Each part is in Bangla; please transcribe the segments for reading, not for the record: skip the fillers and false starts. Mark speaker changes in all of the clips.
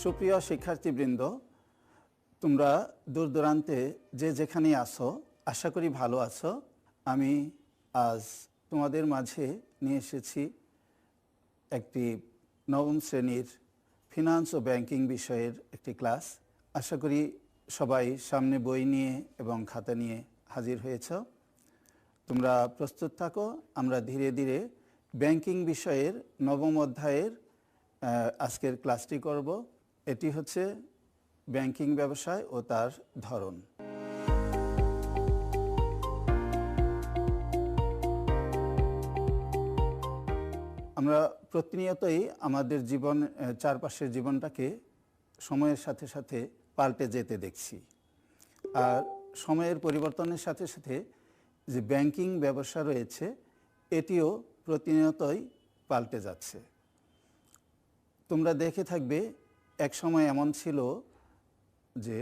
Speaker 1: সুপ্রিয় শিক্ষার্থীবৃন্দ, তোমরা দূর দূরান্তে যে যেখানেই আছো, আশা করি ভালো আছো। আমি আজ তোমাদের মাঝে নিয়ে এসেছি একটি নবম শ্রেণীর ফিনান্স ও ব্যাংকিং বিষয়ের একটি ক্লাস। আশা করি সবাই সামনে বই নিয়ে এবং খাতা নিয়ে হাজির হয়েছ। তোমরা প্রস্তুত থাকো। আমরা ধীরে ধীরে ব্যাংকিং বিষয়ের নবম অধ্যায়ের আজকের ক্লাসটি করব। এটি হচ্ছে ব্যাংকিং ব্যবসায় ও তার ধরন। আমরা প্রতিনিয়তই আমাদের জীবন, চারপাশের জীবনটাকে সময়ের সাথে সাথে পাল্টে যেতে দেখছি। আর সময়ের পরিবর্তনের সাথে সাথে যে ব্যাংকিং ব্যবসা রয়েছে, এটিও প্রতিনিয়তই পাল্টে যাচ্ছে। তোমরা দেখে থাকবে, এক সময় এমন ছিল যে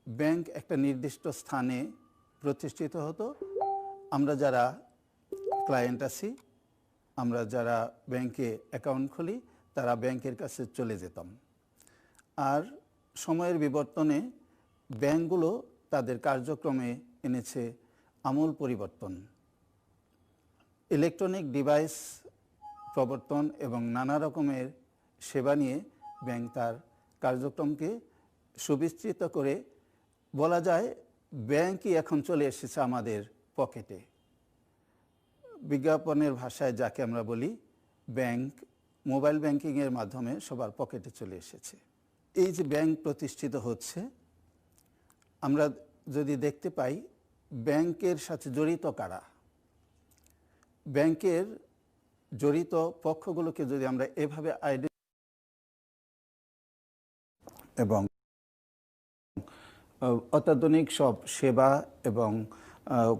Speaker 1: ব্যাংক একটা নির্দিষ্ট স্থানে প্রতিষ্ঠিত হতো। আমরা যারা ক্লায়েন্ট আছি, আমরা যারা ব্যাংকে অ্যাকাউন্ট খুলি, তারা ব্যাংকের কাছে চলে যেতাম। আর সময়ের বিবর্তনে ব্যাংকগুলো তাদের কার্যক্রমে এনেছে আমূল পরিবর্তন। ইলেকট্রনিক ডিভাইস প্রবর্তন এবং নানা রকমের সেবা নিয়ে ব্যাংক তার কার্যক্রমকে সুবিস্তৃত করে বলা যায় ব্যাংকই এখন চলে এসেছে আমাদের পকেটে। বিজ্ঞাপনের ভাষায় যাকে আমরা বলি, ব্যাংক মোবাইল ব্যাংকিংয়ের মাধ্যমে সবার পকেটে চলে এসেছে। এই যে ব্যাংক প্রতিষ্ঠিত হচ্ছে, আমরা যদি দেখতে পাই ব্যাংকের সাথে জড়িত কারা, ব্যাংকের জড়িত পক্ষগুলোকে যদি আমরা এভাবে এবং অত্যাধুনিক সব সেবা এবং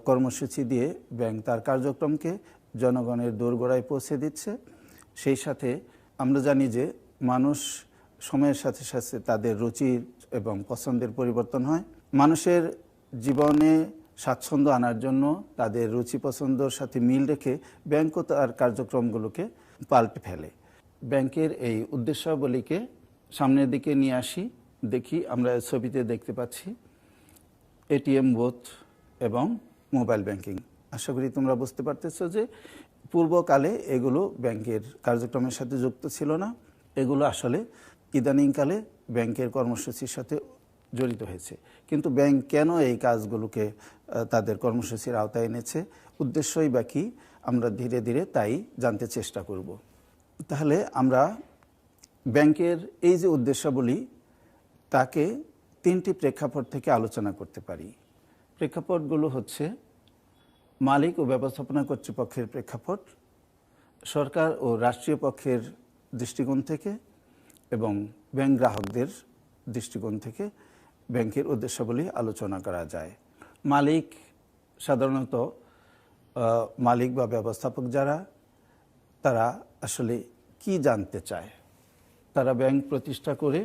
Speaker 1: কর্মসূচি দিয়ে ব্যাংক তার কার্যক্রমকে জনগণের দোরগোড়ায় পৌঁছে দিচ্ছে। সেই সাথে আমরা জানি যে মানুষ সময়ের সাথে সাথে তাদের রুচির এবং পছন্দের পরিবর্তন হয়। মানুষের জীবনে স্বাচ্ছন্দ্য আনার জন্য তাদের রুচি পছন্দর সাথে মিল রেখে ব্যাংকও তার কার্যক্রমগুলোকে পাল্টে ফেলে। ব্যাংকের এই উদ্দেশ্যাবলীকে সামনের দিকে নিয়ে আসি। দেখি, আমরা ছবিতে দেখতে পাচ্ছি এটিএম বুথ এবং মোবাইল ব্যাংকিং। আশা করি তোমরা বুঝতে পারতেছো যে পূর্বকালে এগুলো ব্যাংকের কার্যক্রমের সাথে যুক্ত ছিল না। এগুলো আসলে ইদানিংকালে ব্যাংকের কর্মসূচির সাথে জড়িত হয়েছে। কিন্তু ব্যাংক কেন এই কাজগুলোকে তাদের কর্মসূচির আওতায় এনেছে, উদ্দেশ্যই বা কী, আমরা ধীরে ধীরে তাই জানতে চেষ্টা করব। তাহলে আমরা ব্যাংকের এই যে উদ্দেশ্যাবলী, তাকে তিনটি প্রেক্ষাপট থেকে আলোচনা করতে পারি। প্রেক্ষাপটগুলো হচ্ছে মালিক ও ব্যবস্থাপনা কর্তৃপক্ষের প্রেক্ষাপট, সরকার ও রাষ্ট্রীয় পক্ষের দৃষ্টিকোণ থেকে এবং ব্যাংক গ্রাহকদের দৃষ্টিকোণ থেকে ব্যাংকের উদ্দেশ্যাবলী আলোচনা করা যায়। মালিক সাধারণত মালিক বা ব্যবস্থাপক যারা, তারা আসলে কি জানতে চায়? তারা ব্যাংক প্রতিষ্ঠা করে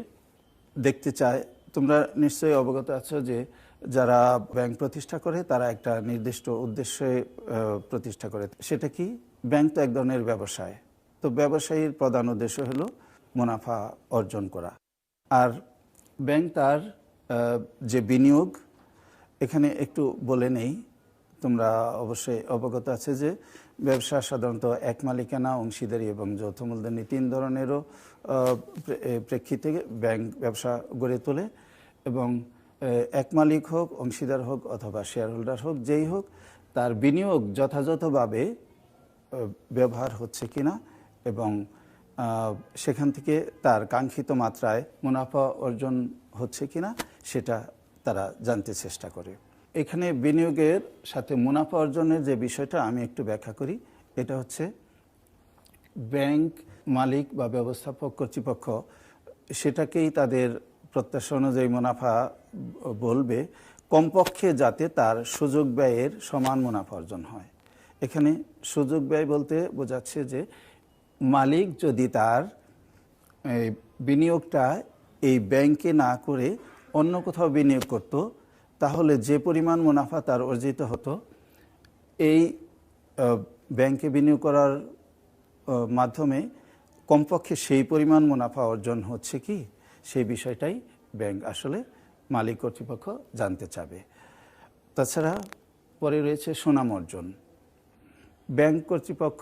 Speaker 1: দেখতে চায়। তোমরা নিশ্চয়ই অবগত আছো যে যারা ব্যাংক প্রতিষ্ঠা করে তারা একটা নির্দিষ্ট উদ্দেশ্যে প্রতিষ্ঠা করে। সেটা কি? ব্যাংক তো এক ধরনের ব্যবসায়। তো ব্যবসায়ীর প্রধান উদ্দেশ্য হলো মুনাফা অর্জন করা। আর ব্যাংক তার যে বিনিয়োগ, এখানে একটু বলে নেই, তোমরা অবশ্যই অবগত আছে যে ব্যবসা সাধারণত এক মালিকানা, অংশীদারি এবং যৌথ মূলধনী তিন ধরনেরও প্রেক্ষিতে ব্যাংক ব্যবসা গড়ে তোলে। এবং এক মালিক হোক, অংশীদার হোক অথবা শেয়ার হোল্ডার হোক, যেই হোক, তার বিনিয়োগ যথাযথভাবে ব্যবহার হচ্ছে কিনা এবং সেখান থেকে তার কাঙ্ক্ষিত মাত্রায় মুনাফা অর্জন হচ্ছে কিনা সেটা তারা জানতে চেষ্টা করে। এখানে বিনিয়োগের সাথে মুনাফা অর্জনের যে বিষয়টা আমি একটু ব্যাখ্যা করি। এটা হচ্ছে ব্যাংক মালিক বা ব্যবস্থাপক কর্তৃপক্ষ সেটাকেই তাদের প্রত্যাশা অনুযায়ী মুনাফা বলবে, কমপক্ষে যাতে তার সুযোগ ব্যয়ের সমান মুনাফা অর্জন হয়। এখানে সুযোগ ব্যয় বলতে বোঝাচ্ছে যে মালিক যদি তার বিনিয়োগটা এই ব্যাংকে না করে অন্য কোথাও বিনিয়োগ করত, তাহলে যে পরিমাণ মুনাফা তার অর্জিত হতো, এই ব্যাংকে বিনিয়োগ করার মাধ্যমে কমপক্ষে সেই পরিমাণ মুনাফা অর্জন হচ্ছে কি সেই বিষয়টাই ব্যাংক আসলে মালিক কর্তৃপক্ষ জানতে চাবে। তাছাড়া পরে রয়েছে সুনাম অর্জন। ব্যাংক কর্তৃপক্ষ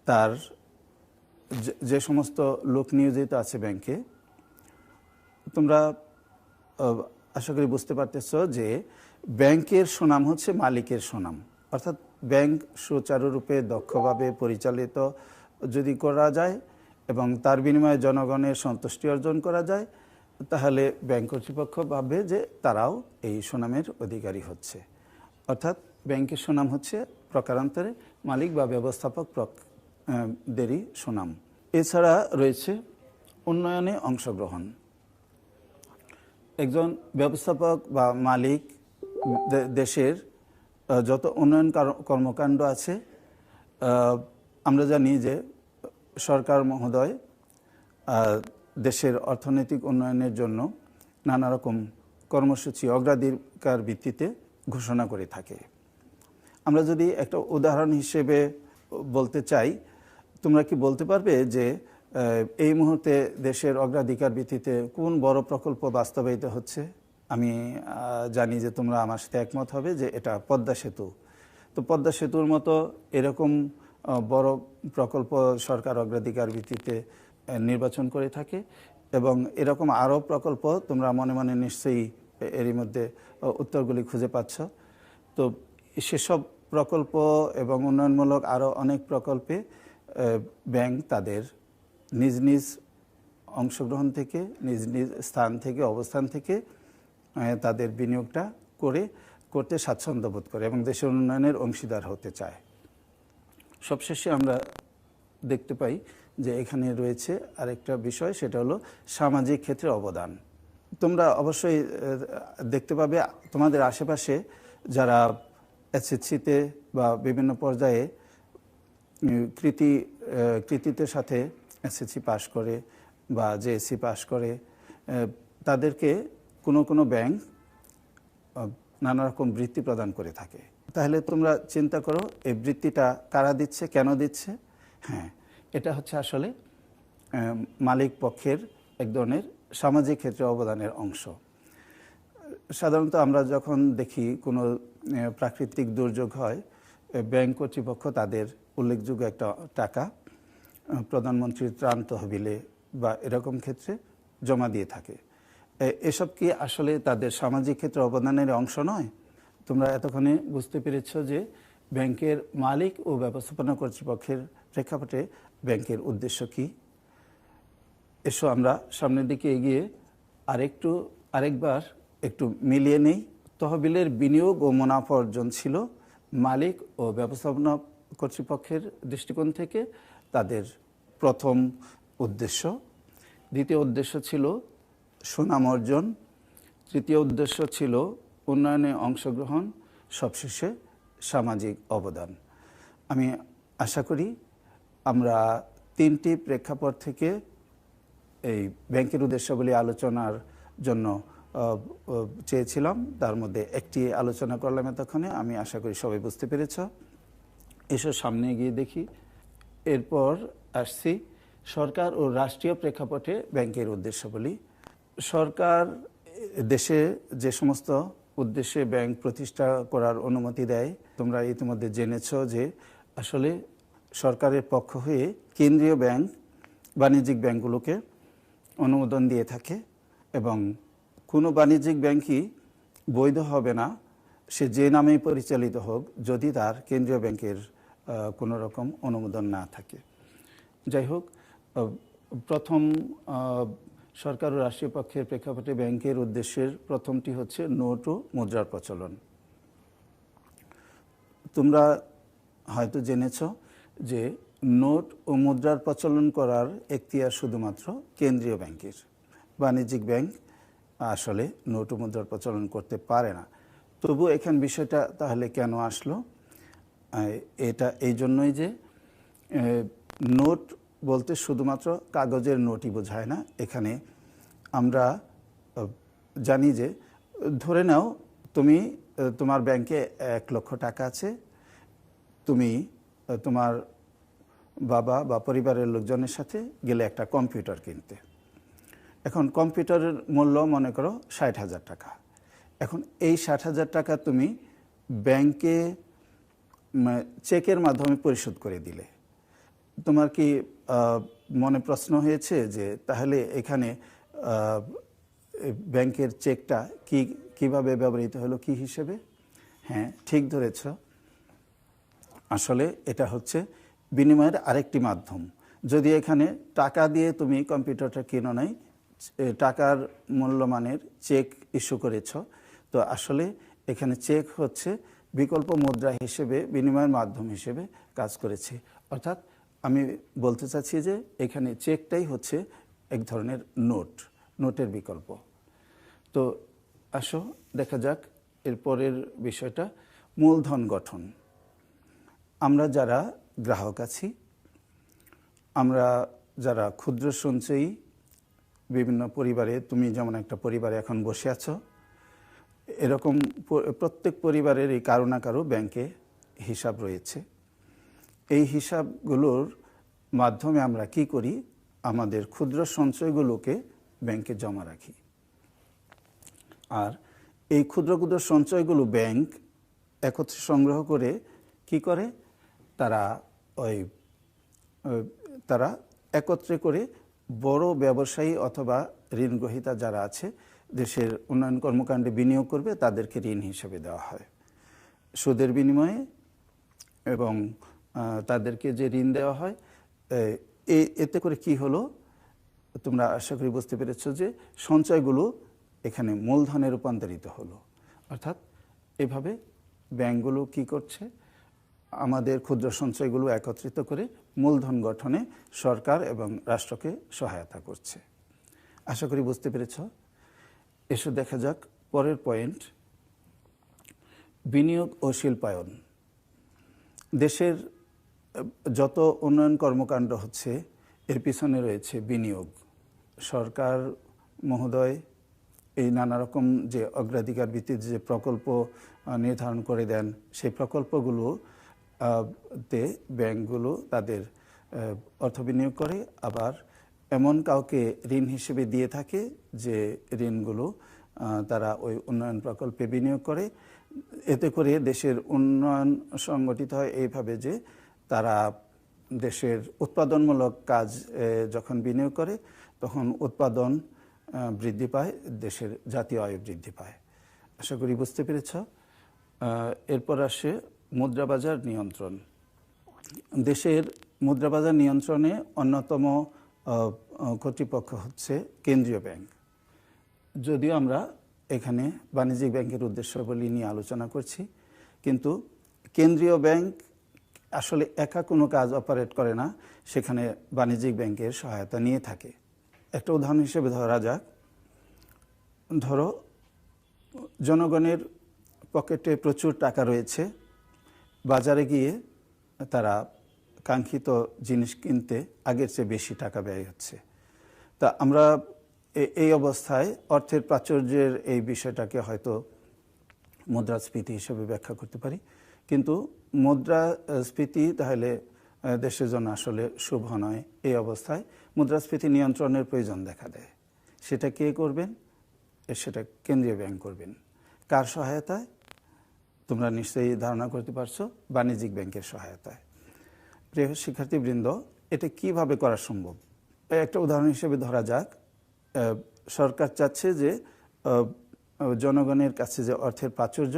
Speaker 1: তার যে সমস্ত লোক নিয়োজিত আছে ব্যাংকে, তোমরা আশা করি বুঝতে পারতেছ যে ব্যাংকের সুনাম হচ্ছে মালিকের সুনাম। অর্থাৎ ব্যাংক সুচারুরূপে দক্ষভাবে পরিচালিত যদি করা যায় এবং তার বিনিময়ে জনগণের সন্তুষ্টি অর্জন করা যায়, তাহলে ব্যাংক কর্তৃপক্ষ ভাববে যে তারাও এই সুনামের অধিকারী হচ্ছে। অর্থাৎ ব্যাংকের সুনাম হচ্ছে প্রকারান্তরে মালিক বা ব্যবস্থাপক দেরই সুনাম। এছাড়া রয়েছে উন্নয়নে অংশগ্রহণ। একজন ব্যবস্থাপক বা মালিক দেশের যত উন্নয়ন কর্মকাণ্ড আছে, আমরা জানি যে সরকার মহোদয় দেশের অর্থনৈতিক উন্নয়নের জন্য নানা রকম কর্মসূচি অগ্রাধিকার ভিত্তিতে ঘোষণা করে থাকে। আমরা যদি একটা উদাহরণ হিসেবে বলতে চাই, তোমরা কি বলতে পারবে যে এই মুহূর্তে দেশের অগ্রাধিকার ভিত্তিতে কোন বড় প্রকল্প বাস্তবায়িত হচ্ছে? আমি জানি যে তোমরা আমার সাথে একমত হবে যে এটা পদ্মা সেতু। তো পদ্মা সেতুর মতো এরকম বড় প্রকল্প সরকার অগ্রাধিকার ভিত্তিতে নির্বাচন করে থাকে এবং এরকম আরও প্রকল্প তোমরা মনে মনে নিশ্চয়ই এরই মধ্যে উত্তরগুলি খুঁজে পাচ্ছ। তো সেসব প্রকল্প এবং উন্নয়নমূলক আরও অনেক প্রকল্পে ব্যাংক তাদের নিজ নিজ অংশগ্রহণ থেকে, নিজ নিজ স্থান থেকে, অবস্থান থেকে তাদের বিনিয়োগটা করতে স্বাচ্ছন্দ্য বোধ করে এবং দেশের উন্নয়নের অংশীদার হতে চায়। সবশেষে আমরা দেখতে পাই যে এখানে রয়েছে আরেকটা বিষয়, সেটা হলো সামাজিক ক্ষেত্রে অবদান। তোমরা অবশ্যই দেখতে পাবে তোমাদের আশেপাশে যারা এসএসসিতে বা বিভিন্ন পর্যায়ে কৃতিত্বের সাথে এসএসসি পাশ করে বা জেএসসি পাশ করে, তাদেরকে কোনো ব্যাংক নানা রকম বৃত্তি প্রদান করে থাকে। তাহলে তোমরা চিন্তা করো এই বৃত্তিটা কারা দিচ্ছে, কেন দিচ্ছে? হ্যাঁ, এটা হচ্ছে আসলে মালিক পক্ষের এক ধরনের সামাজিক ক্ষেত্রে অবদানের অংশ। সাধারণত আমরা যখন দেখি কোনো প্রাকৃতিক দুর্যোগ হয়, ব্যাংক কর্তৃপক্ষ তাদের উল্লেখযোগ্য একটা টাকা প্রধানমন্ত্রীর ত্রাণ তহবিলে বা এরকম ক্ষেত্রে জমা দিয়ে থাকে। এসব কি আসলে তাদের সামাজিক ক্ষেত্রে অবদানের অংশ নয়? তোমরা এতক্ষণে বুঝতে পেরেছ যে ব্যাংকের মালিক ও ব্যবস্থাপনা কর্তৃপক্ষের প্রেক্ষাপটে ব্যাংকের উদ্দেশ্য কি। এসো আমরা সামনের দিকে এগিয়ে আরেকবার একটু মিলিয়ে নেই। তহবিলের বিনিয়োগ ও মুনাফা অর্জন ছিল মালিক ও ব্যবস্থাপনা কর্তৃপক্ষের দৃষ্টিকোণ থেকে তাদের প্রথম উদ্দেশ্য। দ্বিতীয় উদ্দেশ্য ছিল সুনাম অর্জন। তৃতীয় উদ্দেশ্য ছিল উন্নয়নে অংশগ্রহণ। সবশেষে সামাজিক অবদান। আমি আশা করি আমরা তিনটি প্রেক্ষাপট থেকে এই ব্যাংকের উদ্দেশ্যাবলী আলোচনার জন্য চেয়েছিলাম, তার মধ্যে একটি আলোচনা করলাম এতক্ষণে। আমি আশা করি সবাই বুঝতে পেরেছ। এসব সামনে গিয়ে দেখি। এরপর আসছি সরকার ও রাষ্ট্রীয় প্রেক্ষাপটে ব্যাংকের উদ্দেশ্যাবলী। সরকার দেশে যে সমস্ত উদ্দেশ্যে ব্যাংক প্রতিষ্ঠা করার অনুমতি দেয়, তোমরা ইতিমধ্যে জেনেছ যে আসলে সরকারের পক্ষ হয়ে কেন্দ্রীয় ব্যাংক বাণিজ্যিক ব্যাংকগুলোকে অনুমোদন দিয়ে থাকে এবং কোনো বাণিজ্যিক ব্যাংকই বৈধ হবে না, সে যে নামেই পরিচালিত হোক, যদি তার কেন্দ্রীয় ব্যাংকের কোনো রকম অনুমোদন না থাকে। যাই হোক, প্রথম সরকার ও রাষ্ট্রীয় পক্ষের প্রেক্ষাপটে ব্যাংকের উদ্দেশ্যের প্রথমটি হচ্ছে নোট ও মুদ্রার প্রচলন। তোমরা হয়তো জেনেছ যে নোট ও মুদ্রার প্রচলন করার এখতিয়ার শুধুমাত্র কেন্দ্রীয় ব্যাংকের। বাণিজ্যিক ব্যাংক আসলে নোট ও মুদ্রার প্রচলন করতে পারে না। তবু এখান বিষয়টা তাহলে কেন আসলো? এটা এই জন্যই যে নোট বলতে শুধুমাত্র কাগজের নোটই বোঝায় না। এখানে আমরা জানি যে ধরে নাও তুমি তোমার ব্যাংকে 1 লক্ষ টাকা আছে, তুমি তোমার বাবা বা পরিবারের লোকজনের সাথে গেলে একটা কম্পিউটার কিনতে। এখন কম্পিউটারের মূল্য মনে করো ৬০,০০০ টাকা। এখন এই ৬০,০০০ টাকা তুমি ব্যাংকে চেকের মাধ্যমে পরিশোধ করে দিলে, তোমার কি মনে প্রশ্ন হয়েছে যে তাহলে এখানে ব্যাংকের চেকটা কিভাবে ব্যবহৃত হলো, কি হিসেবে? হ্যাঁ, ঠিক ধরেছ। আসলে এটা হচ্ছে বিনিময়ের আরেকটি মাধ্যম। যদি এখানে টাকা দিয়ে তুমি কম্পিউটারটা কিনো নাই, টাকার মূল্যমানের চেক ইস্যু করেছ, তো আসলে এখানে চেক হচ্ছে বিকল্প মুদ্রা হিসেবে, বিনিময়ের মাধ্যম হিসেবে কাজ করেছে। অর্থাৎ আমি বলতে চাচ্ছি যে এখানে চেকটাই হচ্ছে এক ধরনের নোটের বিকল্প। তো আসো দেখা যাক এরপরের বিষয়টা, মূলধন গঠন। আমরা যারা গ্রাহক আছি, আমরা যারা ক্ষুদ্র সঞ্চয়ী, বিভিন্ন পরিবারে, তুমি যেমন একটা পরিবারে এখন বসে আছো, এরকম প্রত্যেক পরিবারের এই কারো না কারো ব্যাংকে হিসাব রয়েছে। এই হিসাবগুলোর মাধ্যমে আমরা কি করি, আমাদের ক্ষুদ্র সঞ্চয়গুলোকে ব্যাংকে জমা রাখি। আর এই ক্ষুদ্র ক্ষুদ্র সঞ্চয়গুলো ব্যাংক একত্রে সংগ্রহ করে কি করে, তারা একত্রে করে বড় ব্যবসায়ী অথবা ঋণগ্রহীতা যারা আছে, দেশের উন্নয়ন কর্মকাণ্ডে বিনিয়োগ করবে, তাদেরকে ঋণ হিসেবে দেওয়া হয় সুদের বিনিময়ে। এবং তাদেরকে যে ঋণ দেওয়া হয়, এতে করে কি হলো, তোমরা আশা করি বুঝতে পেরেছ যে সঞ্চয়গুলো এখানে মূলধনে রূপান্তরিত হলো। অর্থাৎ এভাবে ব্যাংকগুলো কি করছে, আমাদের ক্ষুদ্র সঞ্চয়গুলো একত্রিত করে মূলধন গঠনে সরকার এবং রাষ্ট্রকে সহায়তা করছে। আশা করি বুঝতে পেরেছ। এসো দেখা যাক পরের পয়েন্ট, বিনিয়োগ ও শিল্পায়ন। দেশের যত উন্নয়ন কর্মকাণ্ড হচ্ছে, এর পিছনে রয়েছে বিনিয়োগ। সরকার মহোদয় এই নানা রকম যে অগ্রাধিকার ভিত্তিতে যে প্রকল্প নির্ধারণ করে দেন, সেই প্রকল্পগুলো তে ব্যাংকগুলো তাদের অর্থ বিনিয়োগ করে, আবার এমন কাউকে ঋণ হিসেবে দিয়ে থাকে যে ঋণগুলো তারা ওই উন্নয়ন প্রকল্পে বিনিয়োগ করে। এতে করে দেশের উন্নয়ন সংগঠিত হয় এইভাবে যে তারা দেশের উৎপাদনমূলক কাজ যখন বিনিয়োগ করে, তখন উৎপাদন বৃদ্ধি পায়, দেশের জাতীয় আয় বৃদ্ধি পায়। আশা করি বুঝতে পেরেছ। এরপর আসে মুদ্রাবাজার নিয়ন্ত্রণ। দেশের মুদ্রাবাজার নিয়ন্ত্রণে অন্যতম কর্তৃপক্ষ হচ্ছে কেন্দ্রীয় ব্যাংক। যদিও আমরা এখানে বাণিজ্যিক ব্যাংকের উদ্দেশ্যাবলী নিয়ে আলোচনা করছি, কিন্তু কেন্দ্রীয় ব্যাংক আসলে একা কোনো কাজ অপারেট করে না, সেখানে বাণিজ্যিক ব্যাংকের সহায়তা নিয়ে থাকে। একটা উদাহরণ হিসেবে ধরা যাক, ধরো জনগণের পকেটে প্রচুর টাকা রয়েছে, বাজারে গিয়ে তারা কাঙ্ক্ষিত জিনিস কিনতে আগের চেয়ে বেশি টাকা ব্যয় হচ্ছে। তা আমরা এই অবস্থায় অর্থের প্রাচুর্যের এই বিষয়টাকে হয়তো মুদ্রাস্ফীতি হিসেবে ব্যাখ্যা করতে পারি, কিন্তু মুদ্রাস্ফীতি তাহলে দেশের জন্য আসলে শুভ নয়। এই অবস্থায় মুদ্রাস্ফীতি নিয়ন্ত্রণের প্রয়োজন দেখা দেয়। সেটা কে করবেন? সেটা কেন্দ্রীয় ব্যাংক করবেন। কার সহায়তায়? তোমরা নিশ্চয়ই ধারণা করতে পারছো, বাণিজ্যিক ব্যাংকের সহায়তায়। প্রিয় শিক্ষার্থীবৃন্দ, এটা কিভাবে করা সম্ভব? একটা উদাহরণ হিসেবে ধরা যাক, সরকার চাচ্ছে যে জনগণের কাছে যে অর্থের প্রাচুর্য,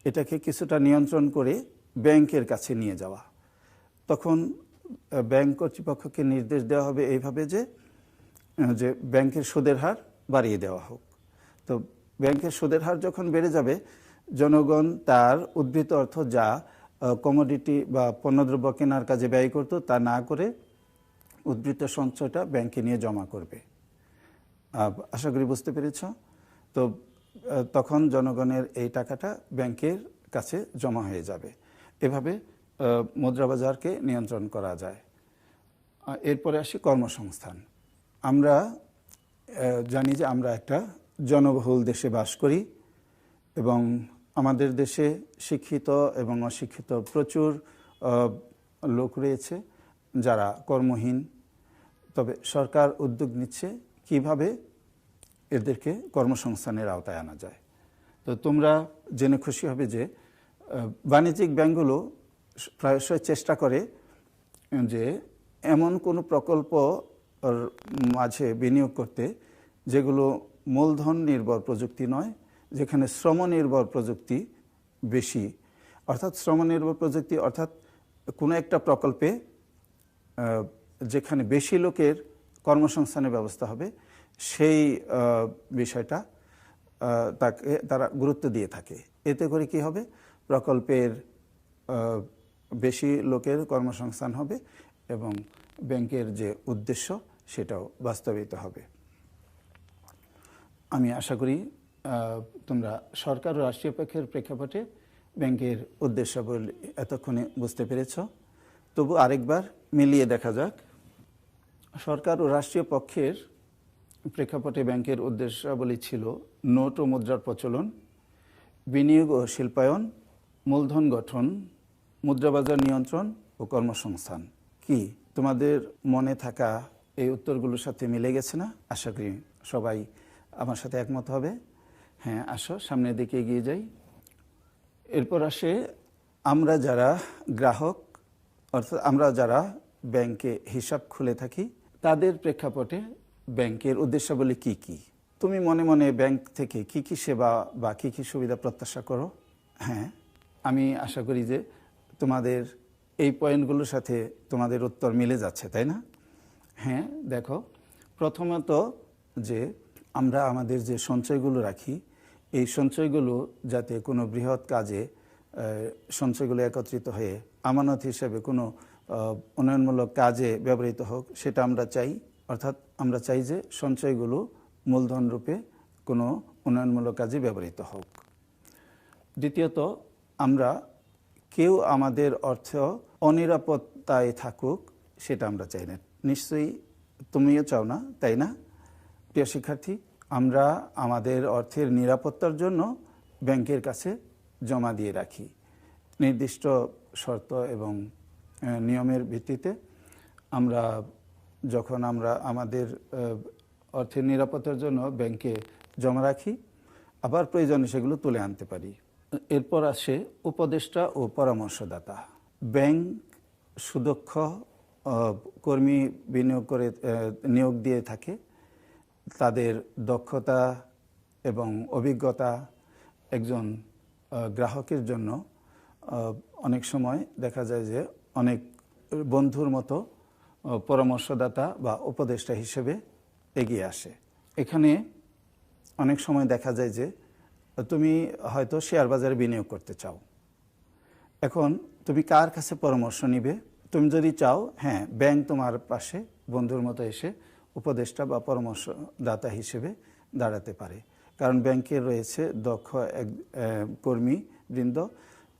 Speaker 1: এটাকে কিছুটা নিয়ন্ত্রণ করে ব্যাংকের কাছে নিয়ে যাওয়া। তখন ব্যাংক কর্তৃপক্ষকে নির্দেশ দেওয়া হবে এইভাবে যে ব্যাংকের সুদের হার বাড়িয়ে দেওয়া হোক। তো ব্যাংকের সুদের হার যখন বেড়ে যাবে, জনগণ তার উদ্বৃত্ত অর্থ যা কমোডিটি বা পণ্যদ্রব্য কেনার কাজে ব্যয় করত, তা না করে উদ্বৃত্ত সঞ্চয়টা ব্যাংকে নিয়ে জমা করবে। আশা করি বুঝতে পেরেছ। তো তখন জনগণের এই টাকাটা ব্যাংকের কাছে জমা হয়ে যাবে। এভাবে মুদ্রাবাজারকে নিয়ন্ত্রণ করা যায়। এরপরে আসি কর্মসংস্থান। আমরা জানি যে আমরা একটা জনবহুল দেশে বাস করি এবং আমাদের দেশে শিক্ষিত এবং অশিক্ষিত প্রচুর লোক রয়েছে যারা কর্মহীন। তবে সরকার উদ্যোগ নিচ্ছে কিভাবে এদেরকে কর্মসংস্থানের আওতায় আনা যায়। তো তোমরা জেনে খুশি হবে যে বাণিজ্যিক ব্যাংকগুলো প্রায়শই চেষ্টা করে যে এমন কোনো প্রকল্প মাঝে বিনিয়োগ করতে যেগুলো মূলধন নির্ভর প্রযুক্তি নয়, যেখানে শ্রম নির্ভর প্রযুক্তি বেশি। অর্থাৎ শ্রম নির্ভর প্রযুক্তি অর্থাৎ কোনো একটা প্রকল্পে যেখানে বেশি লোকের কর্মসংস্থানের ব্যবস্থা হবে সেই বিষয়টা তাকে তারা গুরুত্ব দিয়ে থাকে। এতে করে কি হবে, প্রকল্পের বেশি লোকের কর্মসংস্থান হবে এবং ব্যাংকের যে উদ্দেশ্য সেটাও বাস্তবায়িত হবে। আমি আশা করি তোমরা সরকার ও রাষ্ট্রীয় পক্ষের প্রেক্ষাপটে ব্যাংকের উদ্দেশ্যাবলী এতক্ষণে বুঝতে পেরেছ। তবু আরেকবার মিলিয়ে দেখা যাক। সরকার ও রাষ্ট্রীয় পক্ষের প্রেক্ষাপটে ব্যাংকের উদ্দেশ্যাবলী ছিল নোট ও মুদ্রার প্রচলন, বিনিয়োগ ও শিল্পায়ন, মূলধন গঠন, মুদ্রাবাজার নিয়ন্ত্রণ ও কর্মসংস্থান। কি তোমাদের মনে থাকা এই উত্তরগুলোর সাথে মিলে গেছে না? আশা করি সবাই আমার সাথে একমত হবে। হ্যাঁ, আসো সামনের দিকে এগিয়ে যাই। এরপর আসে আমরা যারা গ্রাহক, অর্থাৎ আমরা যারা ব্যাংকে হিসাব খুলে থাকি তাদের প্রেক্ষাপটে ব্যাংকের উদ্দেশ্যাবলী কি কি? তুমি মনে মনে ব্যাংক থেকে কি কি সেবা বা কি কি সুবিধা প্রত্যাশা করো? হ্যাঁ, আমি আশা করি যে তোমাদের এই পয়েন্টগুলোর সাথে তোমাদের উত্তর মিলে যাচ্ছে, তাই না? হ্যাঁ, দেখো, প্রথমত যে আমরা আমাদের যে সঞ্চয়গুলো রাখি এই সঞ্চয়গুলো যাতে কোনো বৃহৎ কাজে সঞ্চয়গুলো একত্রিত হয়ে আমানত হিসেবে কোনো উন্নয়নমূলক কাজে ব্যবহৃত হোক সেটা আমরা চাই। অর্থাৎ আমরা চাই যে সঞ্চয়গুলো মূলধন রূপে কোনো উন্নয়নমূলক কাজে ব্যবহৃত হোক। দ্বিতীয়ত, আমরা কেউ আমাদের অর্থ অনিরাপত্তায় থাকুক সেটা আমরা চাই না। নিশ্চয়ই তুমিও চাও না, তাই না প্রিয় শিক্ষার্থী? আমরা আমাদের অর্থের নিরাপত্তার জন্য ব্যাংকের কাছে জমা দিয়ে রাখি নির্দিষ্ট শর্ত এবং নিয়মের ভিত্তিতে। আমরা যখন আমরা আমাদের অর্থের নিরাপত্তার জন্য ব্যাংকে জমা রাখি, আবার প্রয়োজনে সেগুলো তুলে আনতে পারি। এরপর আসে উপদেষ্টা ও পরামর্শদাতা। ব্যাংক সুদক্ষ কর্মী নিয়োগ দিয়ে থাকে। তাদের দক্ষতা এবং অভিজ্ঞতা একজন গ্রাহকের জন্য অনেক সময় দেখা যায় যে অনেক বন্ধুর মতো পরামর্শদাতা বা উপদেষ্টা হিসেবে এগিয়ে আসে। এখানে অনেক সময় দেখা যায় যে তুমি হয়তো শেয়ার বাজারে বিনিয়োগ করতে চাও। এখন তুমি কার কাছে পরামর্শ নিবে? তুমি যদি চাও, হ্যাঁ, ব্যাংক তোমার পাশে বন্ধুর মতো এসে উপদেষ্টা বা পরামর্শদাতা হিসেবে দাঁড়াতে পারে, কারণ ব্যাংকের রয়েছে দক্ষ কর্মীবৃন্দ,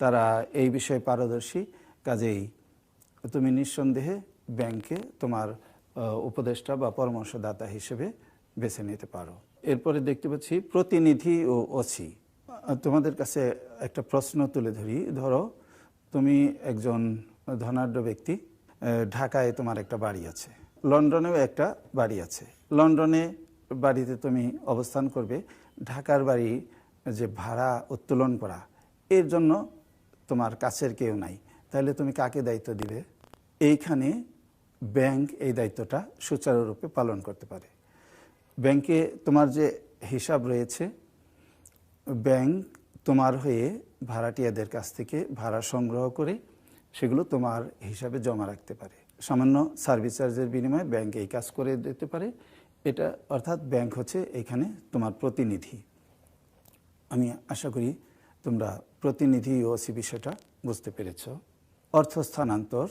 Speaker 1: তারা এই বিষয়ে পারদর্শী। কাজেই তুমি নিঃসন্দেহে ব্যাংকে তোমার উপদেষ্টা বা পরামর্শদাতা হিসেবে বেছে নিতে পারো। এরপরে দেখতে পাচ্ছি প্রতিনিধি ও ওসি। তোমাদের কাছে একটা প্রশ্ন তুলে ধরি। ধরো তুমি একজন ধনাঢ্য ব্যক্তি, ঢাকায় তোমার একটা বাড়ি আছে, লন্ডনেও একটা বাড়ি আছে। লন্ডনে বাড়িতে তুমি অবস্থান করবে, ঢাকার বাড়ি যে ভাড়া উত্তোলন করা এর জন্য তোমার কাছের কেউ নাই, তাহলে তুমি কাকে দায়িত্ব দিবে? এইখানে ব্যাংক এই দায়িত্বটা সুচারুরূপে পালন করতে পারে। ব্যাংকে তোমার যে হিসাব রয়েছে, ব্যাংক তোমার হয়ে ভাড়াটিয়াদের কাছ থেকে ভাড়া সংগ্রহ করে সেগুলো তোমার হিসাবে জমা রাখতে পারে। সামান্য সার্ভিস চার্জের বিনিময়ে ব্যাংক এই কাজ করে দিতে পারে। এটা অর্থাৎ ব্যাংক হচ্ছে এখানে তোমার প্রতিনিধি। আমি আশা করি তোমরা প্রতিনিধি ও ওসি বিষয়টা বুঝতে পেরেছ। অর্থ স্থানান্তর।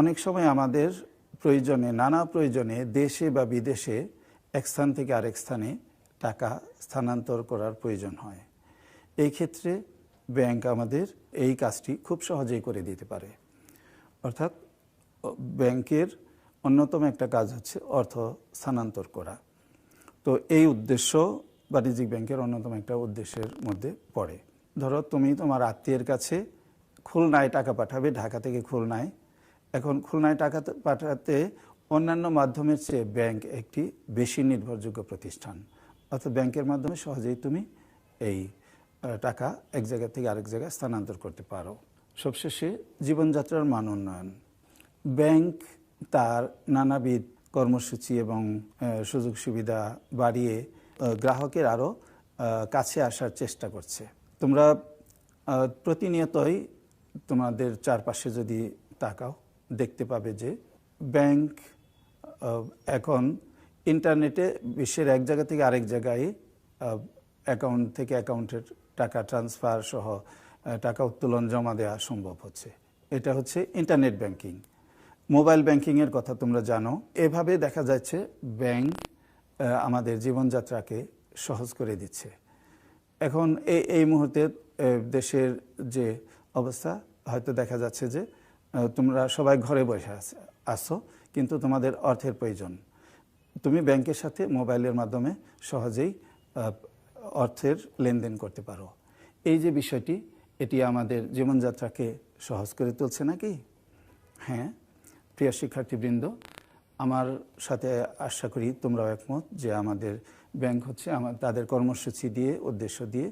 Speaker 1: অনেক সময় আমাদের প্রয়োজনে, নানা প্রয়োজনে দেশে বা বিদেশে এক স্থান থেকে আরেক স্থানে টাকা স্থানান্তর করার প্রয়োজন হয়। এই ক্ষেত্রে ব্যাংক আমাদের এই কাজটি খুব সহজেই করে দিতে পারে। অর্থাৎ ব্যাংকের অন্যতম একটা কাজ হচ্ছে অর্থ স্থানান্তর করা। তো এই উদ্দেশ্য বাণিজ্যিক ব্যাংকের অন্যতম একটা উদ্দেশ্যের মধ্যে পড়ে। ধরো তুমি তোমার আত্মীয়ের কাছে খুলনায় টাকা পাঠাবে, ঢাকা থেকে খুলনায়। এখন খুলনায় টাকা পাঠাতে অন্যান্য মাধ্যমের চেয়ে ব্যাংক একটি বেশি নির্ভরযোগ্য প্রতিষ্ঠান। অর্থাৎ ব্যাংকের মাধ্যমে সহজেই তুমি এই টাকা এক জায়গা থেকে আরেক জায়গায় স্থানান্তর করতে পারো। সবশেষে জীবনযাত্রার মান উন্নয়ন। ব্যাংক তার নানাবিধ কর্মসূচি এবং সুযোগ সুবিধা বাড়িয়ে গ্রাহকের আরও কাছে আসার চেষ্টা করছে। তোমরা প্রতিনিয়তই তোমাদের চারপাশে যদি তাকাও দেখতে পাবে যে ব্যাংক এখন ইন্টারনেটে বিশ্বের এক জায়গা থেকে আরেক জায়গায় অ্যাকাউন্ট থেকে অ্যাকাউন্টের টাকা ট্রান্সফার সহ টাকা উত্তোলন জমা দেওয়া সম্ভব হচ্ছে। এটা হচ্ছে ইন্টারনেট ব্যাংকিং। মোবাইল ব্যাংকিংয়ের কথা তোমরা জানো। এভাবে দেখা যাচ্ছে ব্যাংক আমাদের জীবনযাত্রাকে সহজ করে দিচ্ছে। এখন এই মুহূর্তে দেশের যে অবস্থা, হয়তো দেখা যাচ্ছে যে তোমরা সবাই ঘরে বসে আসো, কিন্তু তোমাদের অর্থের প্রয়োজন। তুমি ব্যাংকের সাথে মোবাইলের মাধ্যমে সহজেই অর্থের লেনদেন করতে পারো। এই যে বিষয়টি, এটি আমাদের জীবনযাত্রাকে সহজ করে তুলছে নাকি? হ্যাঁ, প্রিয় শিক্ষার্থীবৃন্দ, আমার সাথে আশা করি তোমরাও একমত যে আমাদের ব্যাংক হচ্ছে তাদের কর্মসূচি দিয়ে, উদ্দেশ্য দিয়ে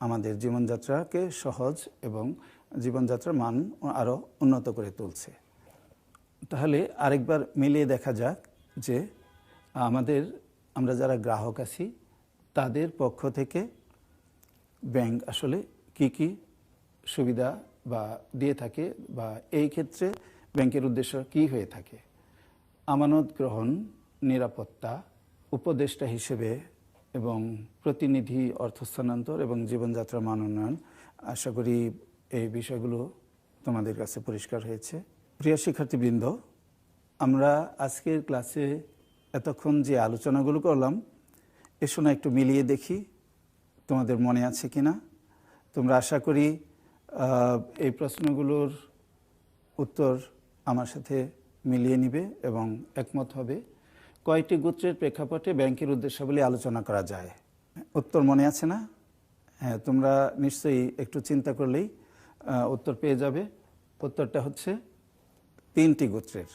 Speaker 1: আমাদের জীবনযাত্রাকে সহজ এবং জীবনযাত্রার মান আরও উন্নত করে তুলছে। তাহলে আরেকবার মিলিয়ে দেখা যাক যে আমরা যারা গ্রাহক আছি তাদের পক্ষ থেকে ব্যাংক আসলে কি কি সুবিধা বা দিয়ে থাকে, বা এই ক্ষেত্রে ব্যাংকের উদ্দেশ্য কি হয়ে থাকে। আমানত গ্রহণ, নিরাপত্তা, উপদেষ্টা হিসেবে এবং প্রতিনিধি অর্থ স্থানান্তর এবং জীবনযাত্রার মান উন্নয়ন। আশা করি এই বিষয়গুলো তোমাদের কাছে পরিষ্কার হয়েছে। প্রিয় শিক্ষার্থীবৃন্দ, আমরা আজকের ক্লাসে এতক্ষণ যে আলোচনাগুলো করলাম, এ শোনা একটু মিলিয়ে দেখি তোমাদের মনে আছে কিনা। তোমরা আশা করি এই প্রশ্নগুলোর উত্তর আমার সাথে মিলিয়ে নিবে এবং একমত হবে। কয়টি গোত্রের প্রেক্ষাপটে ব্যাংকের উদ্দেশ্যাবলী আলোচনা করা যায়? উত্তর মনে আছে না? হ্যাঁ, তোমরা নিশ্চয়ই একটু চিন্তা করলেই উত্তর পেয়ে যাবে। উত্তরটা হচ্ছে 3টি গোত্রের।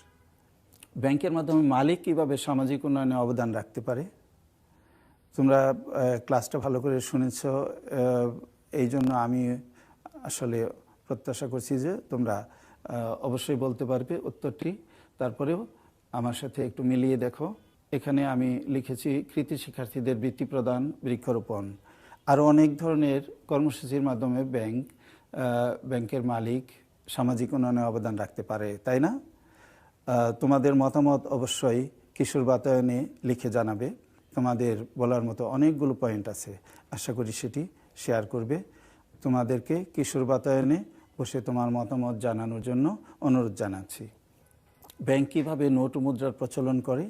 Speaker 1: ব্যাংকের মাধ্যমে মালিক কিভাবে সামাজিক উন্নয়নে অবদান রাখতে পারে? তোমরা ক্লাসটা ভালো করে শুনেছ, এই জন্য আমি আসলে প্রত্যাশা করছি যে তোমরা অবশ্যই বলতে পারবে উত্তরটি। তারপরেও আমার সাথে একটু মিলিয়ে দেখো। এখানে আমি লিখেছি কৃতি শিক্ষার্থীদের বৃত্তি প্রদান, বৃক্ষরোপণ। আরও অনেক ধরনের কর্মসূচির মাধ্যমে ব্যাংকের মালিক সামাজিক উন্নয়নে অবদান রাখতে পারে, তাই না? তোমাদের মতামত অবশ্যই কিশোর বাতায়নে লিখে জানাবে। তোমাদের বলার মতো অনেকগুলো পয়েন্ট আছে, আশা করি সেটি শেয়ার করবে। তোমাদেরকে কিশোর বাতায়নে বসে তোমার মতামত জানানোর জন্য অনুরোধ জানাচ্ছি। ব্যাংক কীভাবে নোট ও মুদ্রার প্রচলন করে?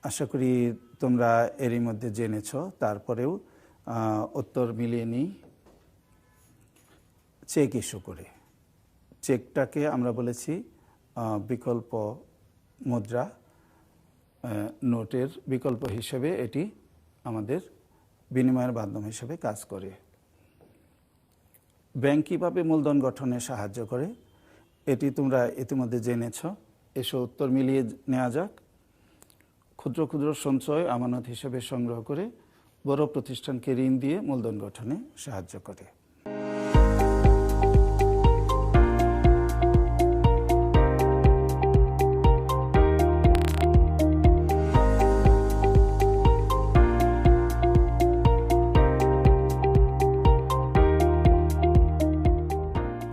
Speaker 1: আশা করি তোমরা এরই মধ্যে জেনেছ। তারপরেও উত্তর মিলিয়ে নিই। চেক ইস্যু করে। চেকটাকে আমরা বলেছি বিকল্প মুদ্রা, নোটের বিকল্প হিসেবে এটি আমাদের বিনিময়ের মাধ্যম হিসেবে কাজ করে। ব্যাংক কীভাবে মূলধন গঠনে সাহায্য করে? এটি তোমরা ইতিমধ্যে জেনেছ। এসো উত্তর মিলিয়ে নেওয়া যাক। ক্ষুদ্র ক্ষুদ্র সঞ্চয় আমানত হিসেবে সংগ্রহ করে বড় প্রতিষ্ঠানকে ঋণ দিয়ে মূলধন গঠনে সাহায্য করে।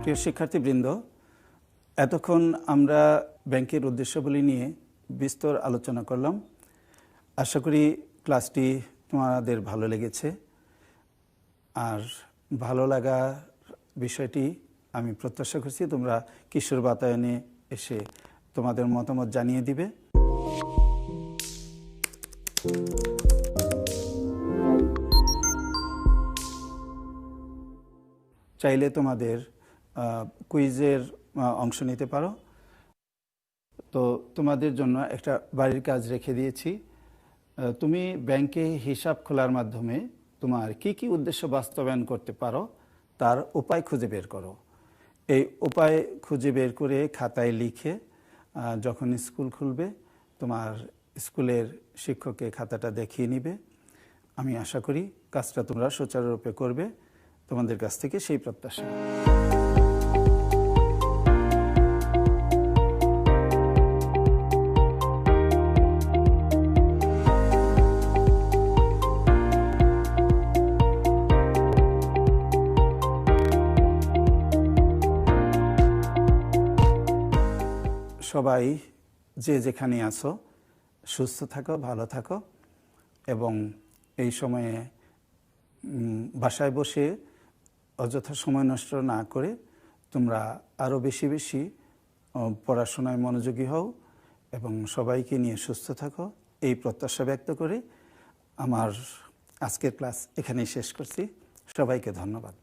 Speaker 1: প্রিয় শিক্ষার্থীবৃন্দ, এতক্ষণ আমরা ব্যাংকের উদ্দেশ্যাবলী নিয়ে বিস্তর আলোচনা করলাম। আশা করি ক্লাসটি তোমাদের ভালো লেগেছে। আর ভালো লাগা বিষয়টি আমি প্রত্যাশা করছি তোমরা কিশোর বাতায়নে এসে তোমাদের মতামত জানিয়ে দিবে। চাইলে তোমাদের কুইজের অংশ নিতে পারো। তো তোমাদের জন্য একটা বাড়ির কাজ রেখে দিয়েছি। তুমি ব্যাংকে হিসাব খোলার মাধ্যমে তোমার কি কি উদ্দেশ্য বাস্তবায়ন করতে পারো তার উপায় খুঁজে বের করো। এই উপায় খুঁজে বের করে খাতায় লিখে যখন স্কুল খুলবে তোমার স্কুলের শিক্ষককে খাতাটা দেখিয়ে নিবে। আমি আশা করি কাজটা তোমরা সুচারুরূপে করবে, তোমাদের কাছ থেকে সেই প্রত্যাশা। সবাই যে যেখানে আছো সুস্থ থাকো, ভালো থাকো এবং এই সময়ে বাসায় বসে অযথা সময় নষ্ট না করে তোমরা আরও বেশি বেশি পড়াশোনায় মনোযোগী হও এবং সবাইকে নিয়ে সুস্থ থাকো, এই প্রত্যাশা ব্যক্ত করে আমার আজকের ক্লাস এখানেই শেষ করছি। সবাইকে ধন্যবাদ।